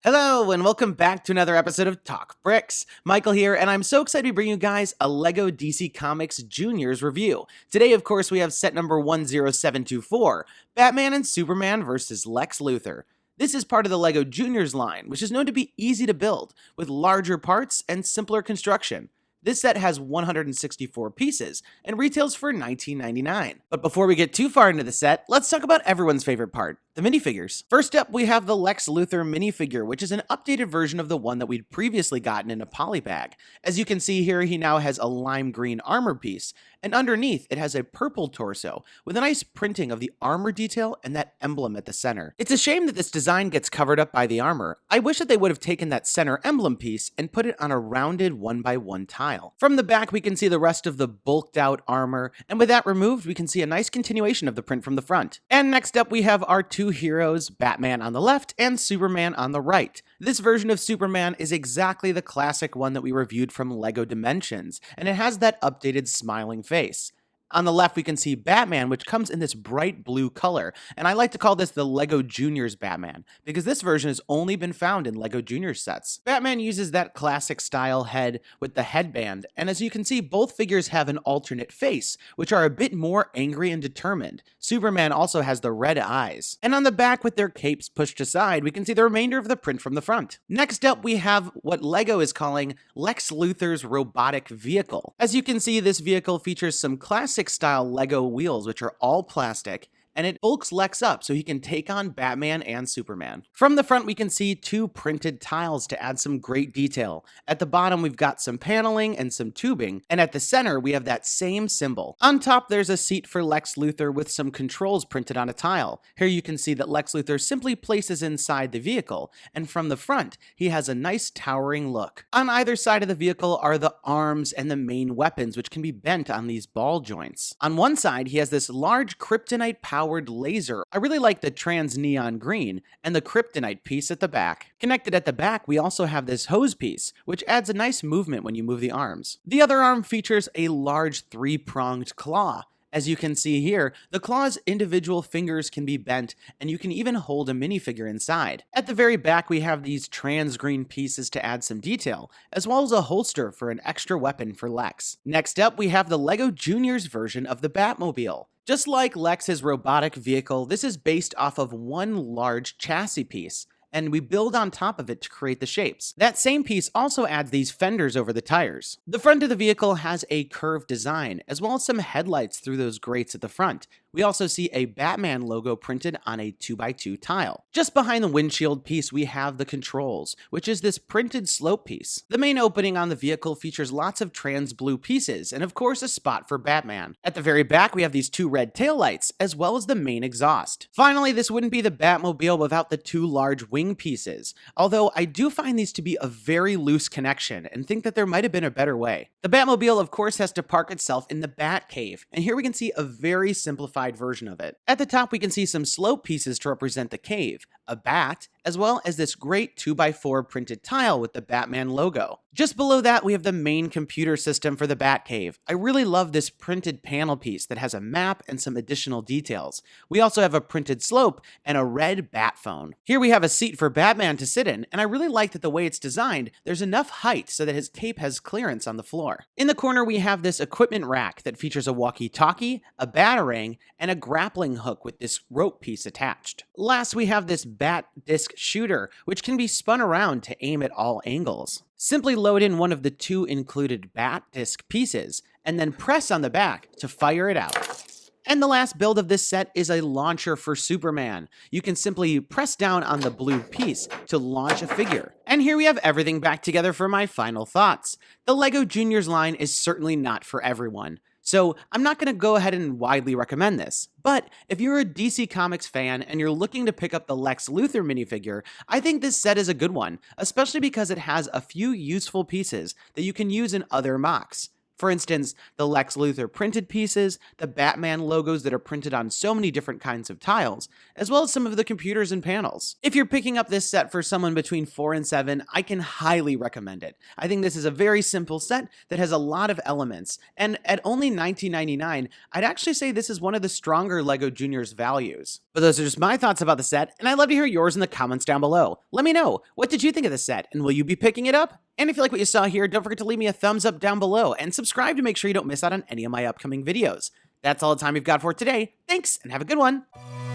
Hello, and welcome back to another episode of TalkBricks. Michael here, and I'm so excited to bring you guys a LEGO DC Comics Juniors review. Today, of course, we have set number 10724, Batman and Superman vs. Lex Luthor. This is part of the LEGO Juniors line, which is known to be easy to build, with larger parts and simpler construction. This set has 164 pieces and retails for $19.99. But before we get too far into the set, let's talk about everyone's favorite part, the minifigures. First up, we have the Lex Luthor minifigure, which is an updated version of the one that we'd previously gotten in a polybag. As you can see here, he now has a lime green armor piece, and underneath it has a purple torso with a nice printing of the armor detail and that emblem at the center. It's a shame that this design gets covered up by the armor. I wish that they would have taken that center emblem piece and put it on a rounded 1x1 tile. From the back, we can see the rest of the bulked out armor, and with that removed, we can see a nice continuation of the print from the front. And next up, we have our two heroes, Batman on the left and Superman on the right. This version of Superman is exactly the classic one that we reviewed from LEGO Dimensions, and it has that updated smiling face. On the left, we can see Batman, which comes in this bright blue color, and I like to call this the LEGO Juniors Batman, because this version has only been found in LEGO Juniors sets. Batman uses that classic style head with the headband, and as you can see, both figures have an alternate face, which are a bit more angry and determined. Superman also has the red eyes. And on the back, with their capes pushed aside, we can see the remainder of the print from the front. Next up, we have what LEGO is calling Lex Luthor's robotic vehicle. As you can see, this vehicle features some classic style LEGO wheels, which are all plastic, and it bulks Lex up so he can take on Batman and Superman. From the front, we can see two printed tiles to add some great detail. At the bottom, we've got some paneling and some tubing, and at the center, we have that same symbol. On top, there's a seat for Lex Luthor with some controls printed on a tile. Here you can see that Lex Luthor simply places inside the vehicle, and from the front, he has a nice towering look. On either side of the vehicle are the arms and the main weapons, which can be bent on these ball joints. On one side, he has this large kryptonite powered laser. I really like the trans neon green and the kryptonite piece at the back. Connected at the back, we also have this hose piece, which adds a nice movement when you move the arms. The other arm features a large three-pronged claw. As you can see here, the claw's individual fingers can be bent, and you can even hold a minifigure inside. At the very back, we have these trans green pieces to add some detail, as well as a holster for an extra weapon for Lex. Next up, we have the LEGO Juniors version of the Batmobile. Just like Lex's robotic vehicle, this is based off of one large chassis piece, and we build on top of it to create the shapes. That same piece also adds these fenders over the tires. The front of the vehicle has a curved design, as well as some headlights through those grates at the front. We also see a Batman logo printed on a 2x2 tile. Just behind the windshield piece, we have the controls, which is this printed slope piece. The main opening on the vehicle features lots of trans blue pieces, and of course a spot for Batman. At the very back, we have these two red taillights, as well as the main exhaust. Finally, this wouldn't be the Batmobile without the two large wing pieces, although I do find these to be a very loose connection and think that there might have been a better way. The Batmobile, of course, has to park itself in the Batcave, and here we can see a very simplified version of it. At the top, we can see some slope pieces to represent the cave, a bat, as well as this great 2x4 printed tile with the Batman logo. Just below that, we have the main computer system for the Batcave. I really love this printed panel piece that has a map and some additional details. We also have a printed slope and a red bat phone. Here we have a seat for Batman to sit in, and I really like that the way it's designed, there's enough height so that his cape has clearance on the floor. In the corner, we have this equipment rack that features a walkie-talkie, a batarang, and a grappling hook with this rope piece attached. Last, we have this bat disc shooter, which can be spun around to aim at all angles. Simply load in one of the two included bat disc pieces, and then press on the back to fire it out. And the last build of this set is a launcher for Superman. You can simply press down on the blue piece to launch a figure. And here we have everything back together for my final thoughts. The LEGO Juniors line is certainly not for everyone, so I'm not going to go ahead and widely recommend this. But if you're a DC Comics fan and you're looking to pick up the Lex Luthor minifigure, I think this set is a good one, especially because it has a few useful pieces that you can use in other mocks. For instance, the Lex Luthor printed pieces, the Batman logos that are printed on so many different kinds of tiles, as well as some of the computers and panels. If you're picking up this set for someone between 4 and 7, I can highly recommend it. I think this is a very simple set that has a lot of elements, and at only $19.99, I'd actually say this is one of the stronger LEGO Juniors values. But those are just my thoughts about the set, and I'd love to hear yours in the comments down below. Let me know, what did you think of the set, and will you be picking it up? And if you like what you saw here, don't forget to leave me a thumbs up down below and subscribe to make sure you don't miss out on any of my upcoming videos. That's all the time we've got for today. Thanks, and have a good one.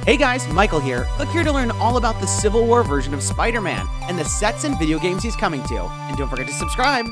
Hey guys, Michael here. Click here to learn all about the Civil War version of Spider-Man and the sets and video games he's coming to. And don't forget to subscribe.